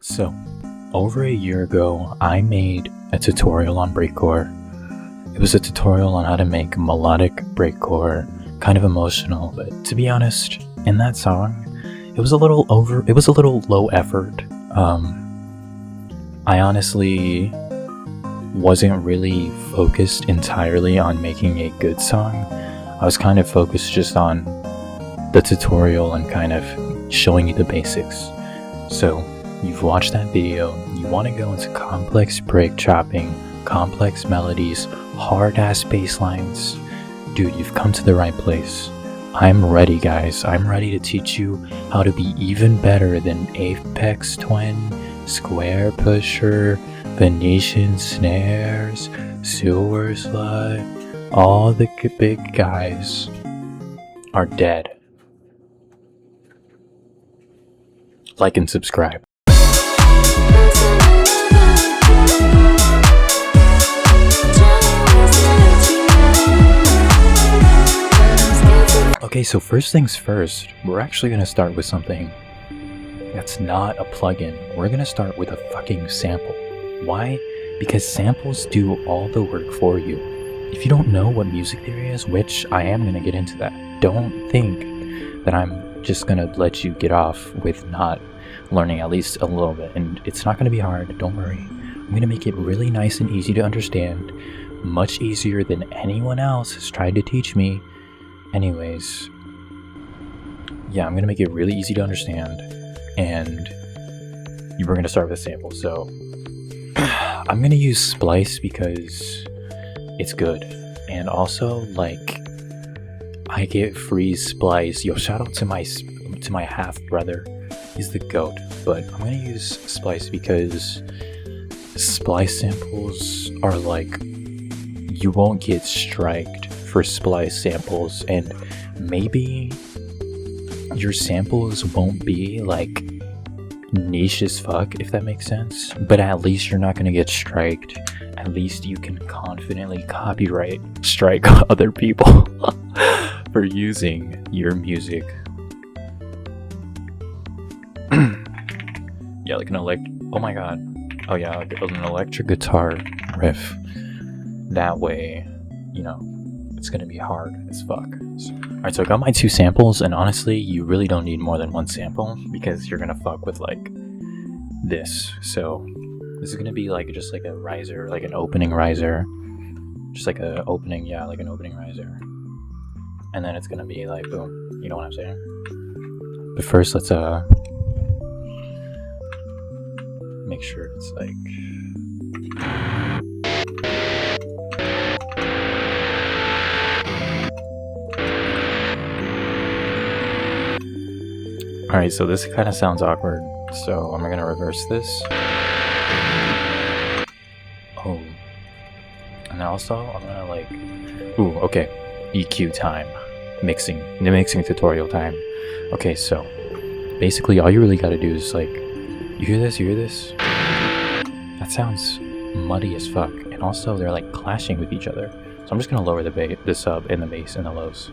So, over a year ago, I made a tutorial on Breakcore. It was a tutorial on how to make melodic breakcore, kind of emotional, but to be honest, in that song, it was a little low effort. I honestly wasn't really focused entirely on making a good song. I was kind of focused just on the tutorial and kind of showing you the basics. So, you've watched that video, you want to go into complex break chopping, complex melodies, hard-ass bass lines. Dude, you've come to the right place. I'm ready, guys. I'm ready to teach you how to be even better than Apex Twin, Square Pusher, Venetian Snares, Sewer Slide. All the big guys are dead. Like and subscribe. Okay, so first things first, we're actually going to start with something that's not a plugin. We're going to start with a fucking sample. Why? Because samples do all the work for you. If you don't know what music theory is, which I am going to get into that, don't think that I'm just going to let you get off with not learning at least a little bit. And it's not going to be hard, don't worry. I'm going to make it really nice and easy to understand, much easier than anyone else has tried to teach me. Anyways, yeah, I'm going to make it really easy to understand, and we're going to start with a sample. So, I'm going to use Splice because it's good, and also, like, I get free Splice. Yo, shout out to my half-brother. He's the GOAT, but I'm going to use Splice because Splice samples are like, you won't get striked for Splice samples, and maybe your samples won't be like niche as fuck, if that makes sense, but at least you're not going to get striked. At least you can confidently copyright strike other people for using your music. Yeah, like oh my god, oh yeah, like an electric guitar riff. That way, you know, it's gonna be hard as fuck. Alright, so I got my two samples, and honestly, you really don't need more than one sample because you're gonna fuck with like this. So this is gonna be like just like a riser, like an opening riser, just like an opening riser, and then it's gonna be like boom. You know what I'm saying? But first, let's make sure it's like. Alright, so this kind of sounds awkward, so I'm gonna reverse this. Oh. And also, I'm gonna like... Ooh, okay. EQ time. The mixing tutorial time. Okay, so basically all you really gotta do is like... You hear this? That sounds muddy as fuck. And also, they're like clashing with each other. So I'm just gonna lower the sub and the bass and the lows.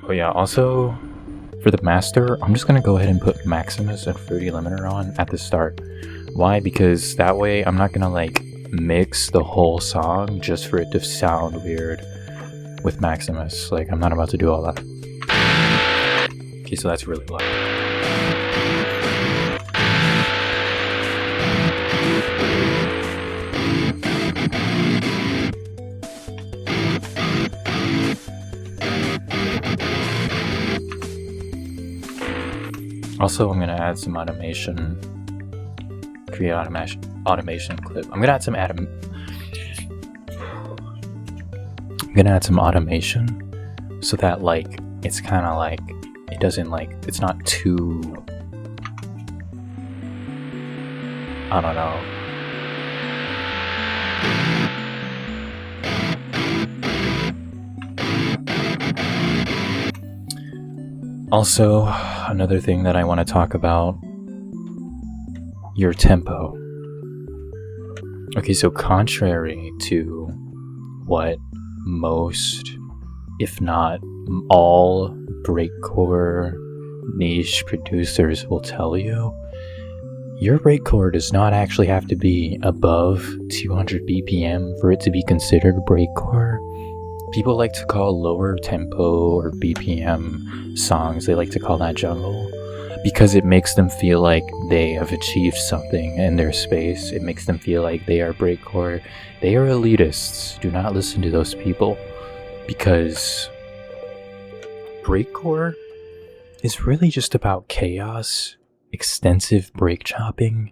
Oh yeah, also, for the master, I'm just going to go ahead and put Maximus and Fruity Limiter on at the start. Why? Because that way I'm not going to like mix the whole song just for it to sound weird with Maximus. Like, I'm not about to do all that. Okay, so that's really loud. Also, I'm going to add some automation, create automation clip. I'm going to add some automation so that like, it's kind of like, it doesn't like, it's not too, I don't know. Also, another thing that I want to talk about, your tempo. Okay, so contrary to what most, if not all, breakcore niche producers will tell you, your breakcore does not actually have to be above 200 BPM for it to be considered breakcore. People like to call lower tempo or BPM songs, they like to call that jungle, because it makes them feel like they have achieved something in their space. It makes them feel like they are breakcore. They are elitists. Do not listen to those people, because breakcore is really just about chaos, extensive break chopping,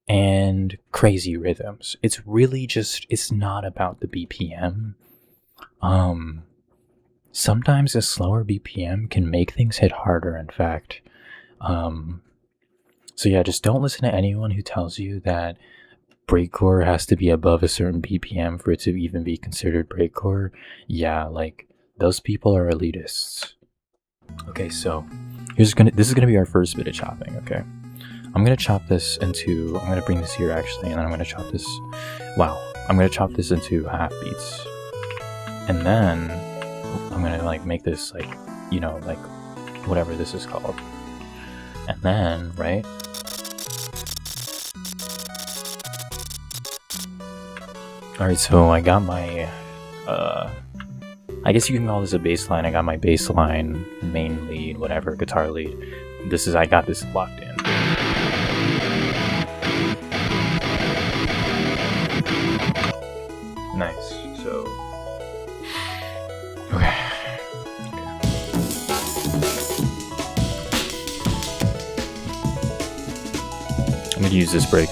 and crazy rhythms. It's really just, it's not about the BPM. Sometimes a slower BPM can make things hit harder, in fact. So yeah, just don't listen to anyone who tells you that breakcore has to be above a certain BPM for it to even be considered breakcore. Yeah, like, those people are elitists. Okay, so this is gonna be our first bit of chopping, okay? I'm gonna chop this into, I'm gonna bring this here actually, and then I'm gonna chop this, I'm gonna chop this into half beats. And then I'm gonna like make this like, you know, like whatever this is called. And then, right? Alright, so I got my, I guess you can call this a bass line. I got my bass line, main lead, whatever, guitar lead. I got this locked in. Nice, so, okay. I'm gonna use this break.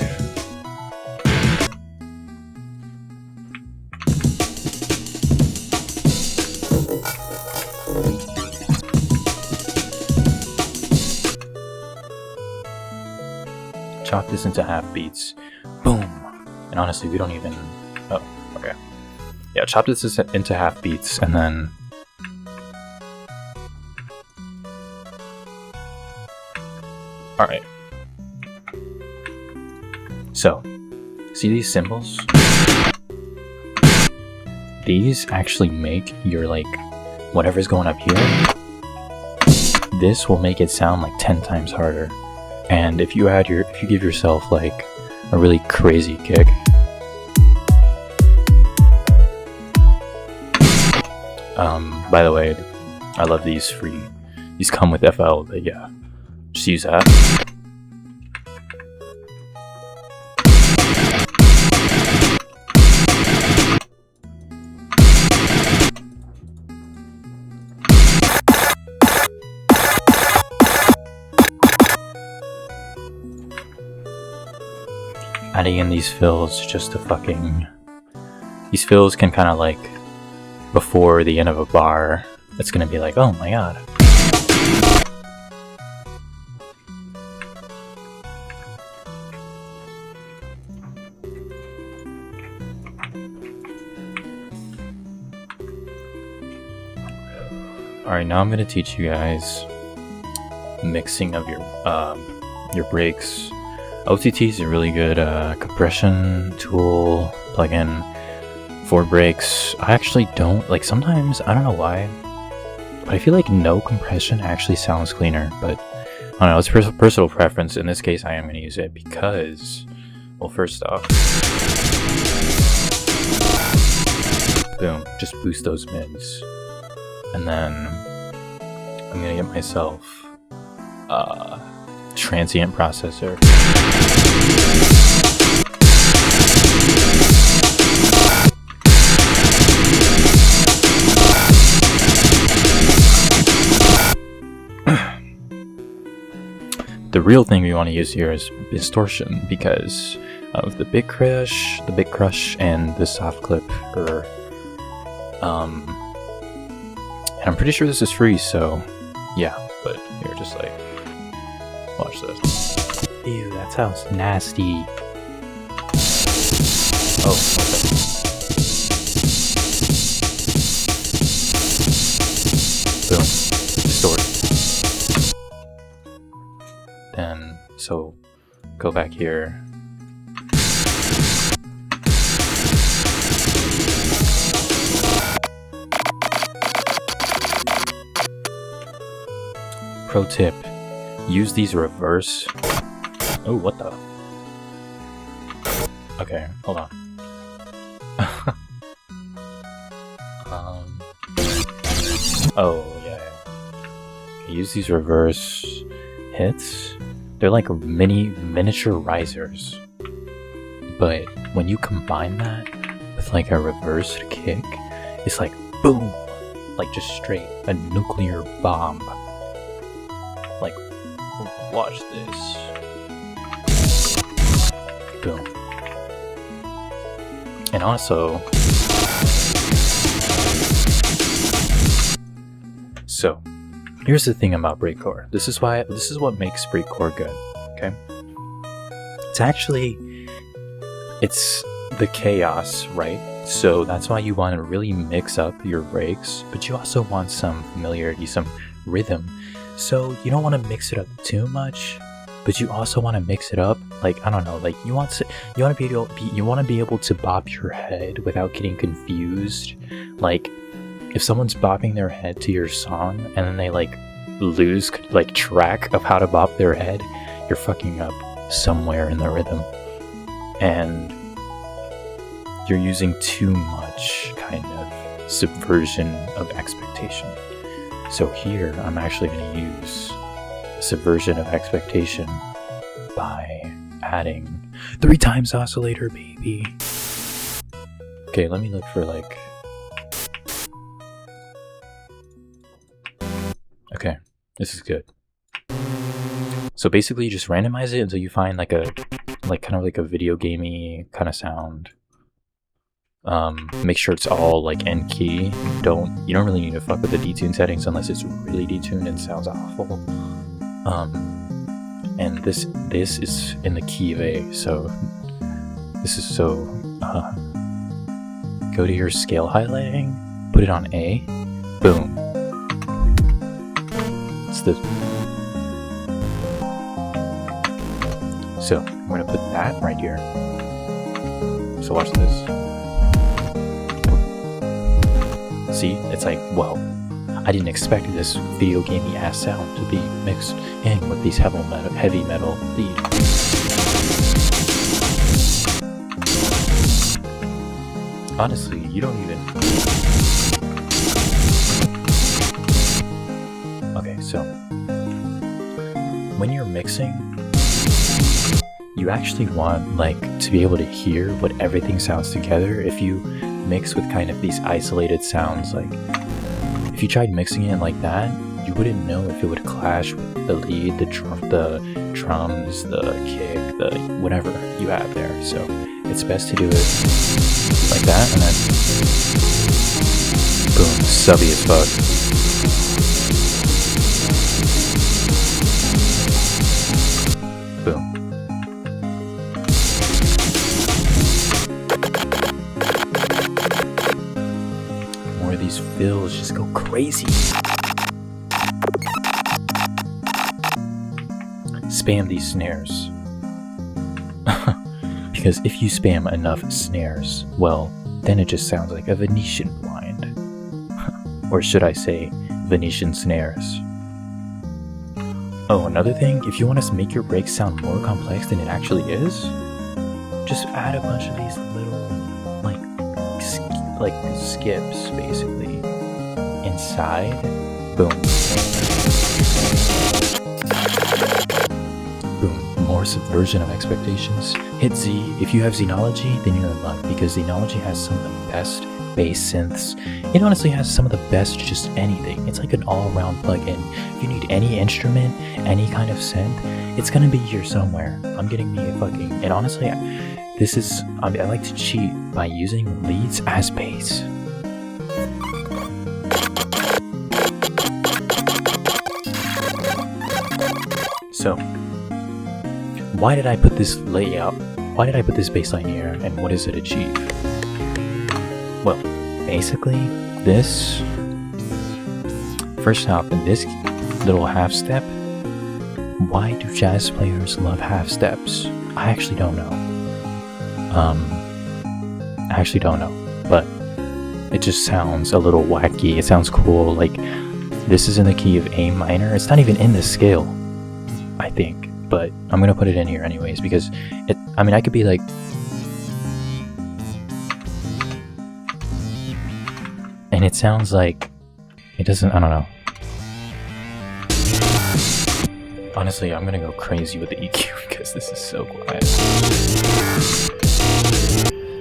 Chop this into half beats. Boom! And honestly, we don't even... Oh, okay. Yeah, chop this into half beats, and then... Alright. So, see these cymbals? These actually make your, like, whatever's going up here, this will make it sound like 10 times harder. And if you give yourself like a really crazy kick, by the way, I love these free, these come with FL, but yeah, just use that. Adding in these fills just to fucking... These fills can kind of like, before the end of a bar, it's gonna be like, oh my god. Alright, now I'm gonna teach you guys mixing of your breaks. OTT is a really good compression tool plugin for breaks. I actually don't, like, sometimes, I don't know why, but I feel like no compression actually sounds cleaner, but I don't know, it's personal preference. In this case, I am going to use it because, well, first off, boom, just boost those mids, and then I'm going to get myself transient processor. The real thing we want to use here is distortion because of the big crush, and the soft clip. And I'm pretty sure this is free, so yeah. But here, just like, watch this. Ew, that sounds nasty. Oh, okay. Boom. Distort. Then, so, go back here. pro tip, use these reverse. Oh, what the? Okay, hold on. Oh, yeah. Okay, use these reverse hits. They're like miniature risers. But when you combine that with like a reversed kick, it's like boom! Like just straight, a nuclear bomb. Like, watch this. Boom. And also, so here's the thing about Breakcore. This is what makes Breakcore good. Okay, it's the chaos, right? So that's why you want to really mix up your breaks, but you also want some familiarity, some rhythm. So you don't want to mix it up too much, but you also want to mix it up. Like, I don't know, like you want to be able to bop your head without getting confused. Like, if someone's bopping their head to your song and then they like lose like track of how to bop their head, you're fucking up somewhere in the rhythm, and you're using too much kind of subversion of expectation. So here, I'm actually going to use subversion of expectation by adding 3 times oscillator, baby. Okay, let me look for like... Okay, this is good. So basically, you just randomize it until you find like kind of like a video gamey kind of sound. Make sure it's all like in key. You don't really need to fuck with the detune settings unless it's really detuned and sounds awful. And this is in the key of A, so this is go to your scale highlighting, put it on A, boom. It's the... So I'm gonna put that right here. So watch this. See, it's like, well, I didn't expect this video gamey ass sound to be mixed in with these heavy metal lead. Honestly, you don't even... Okay, so when you're mixing, you actually want like to be able to hear what everything sounds together. If you mix with kind of these isolated sounds, like if you tried mixing it like that, you wouldn't know if it would clash with the lead, the drums, the kick, the whatever you have there. So it's best to do it like that, and then boom, subby as fuck. Boom. More of these fills, just go crazy. Spam these snares. Because if you spam enough snares, well, then it just sounds like a Venetian blind. Or should I say, Venetian snares. Oh, another thing, if you want to make your break sound more complex than it actually is, just add a bunch of these little, like skips, basically, inside. Boom. Boom. More subversion of expectations. Hit Z. If you have Xenology, then you're in luck, because Xenology has some of the best bass synths. It honestly has some of the best just anything. It's like an all-around plugin. If you need any instrument, any kind of synth, it's gonna be here somewhere. I'm getting me a fucking... And honestly, I like to cheat by using leads as bass. So, why did I put this layout? Why did I put this bass line here, and what does it achieve? Well, basically, this... First off, in this little half step, why do jazz players love half steps? I actually don't know. But it just sounds a little wacky. It sounds cool. Like, This is in the key of A minor. It's not even in the scale, I think, but I'm gonna put it in here anyways because I mean, I could be like, and it sounds like it doesn't. I don't know. Honestly, I'm gonna go crazy with the EQ because this is so quiet.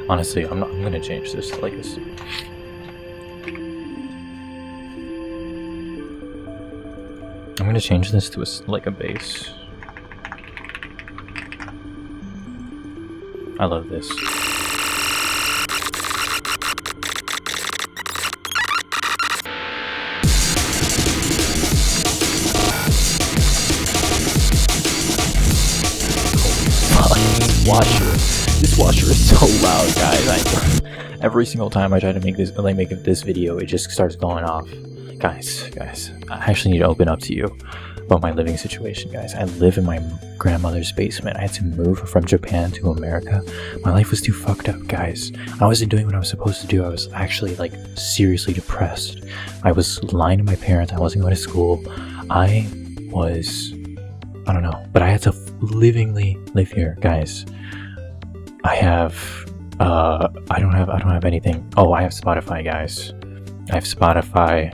Honestly, I'm gonna change this to like this. I'm gonna change this to like a bass. I love this. This washer is so loud, guys. Every single time I try to make this video, it just starts going off. Guys, I actually need to open up to you about my living situation, guys. I live in my grandmother's basement. I had to move from Japan to America. My life was too fucked up, guys. I wasn't doing what I was supposed to do. I was actually like seriously depressed. I was lying to my parents. I wasn't going to school. I don't know, but I had to livingly live here, guys. I don't have anything. Oh, I have Spotify, guys. I have Spotify.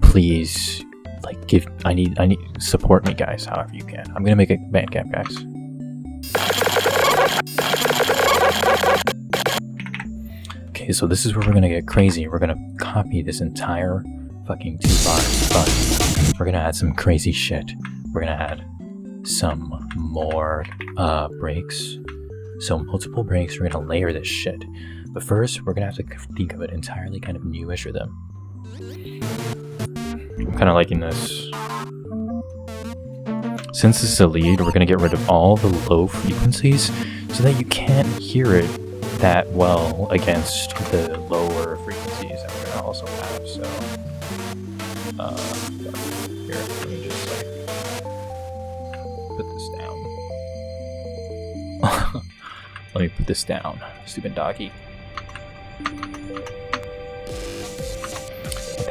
Please, like, I need support me, guys, however you can. I'm gonna make a Bandcamp, guys. Okay, so this is where we're gonna get crazy. We're gonna copy this entire fucking 2 bars, but we're gonna add some crazy shit. We're gonna add some more breaks. So multiple breaks. We're gonna layer this shit. But first, we're gonna have to think of an entirely kind of newish rhythm. I'm kind of liking this. Since this is a lead, we're gonna get rid of all the low frequencies so that you can't hear it that well against the lower frequencies that we're gonna also have. So, here, let me just like put this down. Let me put this down, stupid doggy.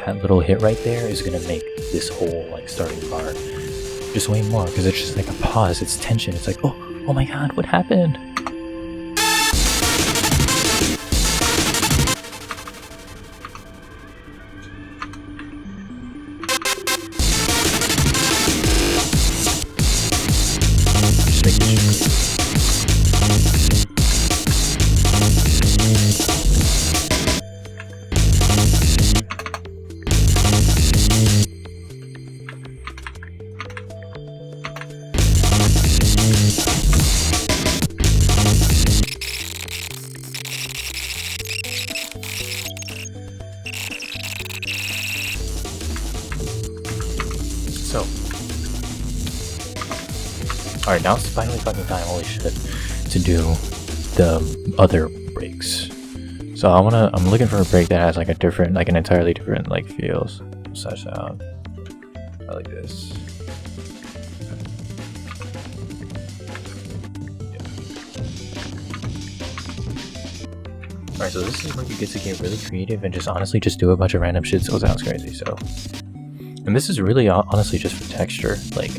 That little hit right there is gonna make this whole like starting bar just way more because it's just like a pause. It's tension. It's like, oh my god, what happened? Just making sure. So, alright, now it's finally fucking time, holy shit, to do the other breaks. So I'm looking for a break that has like a different, like an entirely different like feels, such sound. I like this. Alright, so this is where you get to get really creative and just honestly just do a bunch of random shit so it sounds crazy, so. And this is really honestly just for texture. Like,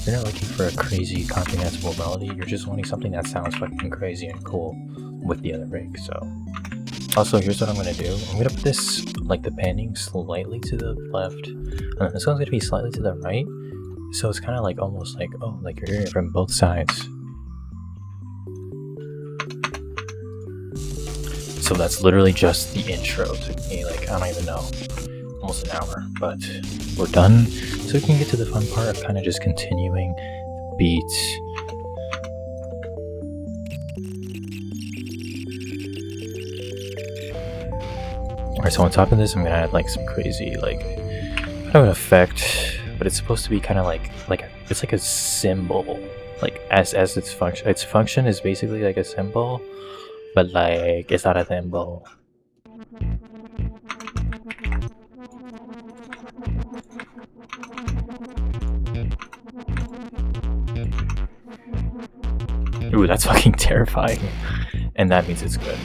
you're not looking for a crazy comprehensible melody, you're just wanting something that sounds fucking crazy and cool with the other break, so. Also, here's what I'm gonna do. I'm gonna put this, like the panning slightly to the left, and this one's gonna be slightly to the right, so it's kind of like almost like, oh, like you're hearing it from both sides. So that's literally just the intro. It took me like, I don't even know, almost an hour, but we're done. So we can get to the fun part of kind of just continuing the beats. Alright, so on top of this, I'm gonna add like some crazy, like, kind of an effect, but it's supposed to be kind of like it's like a symbol, like as its function. Its function is basically like a symbol, but like it's not a symbol. Ooh, that's fucking terrifying, and that means it's good.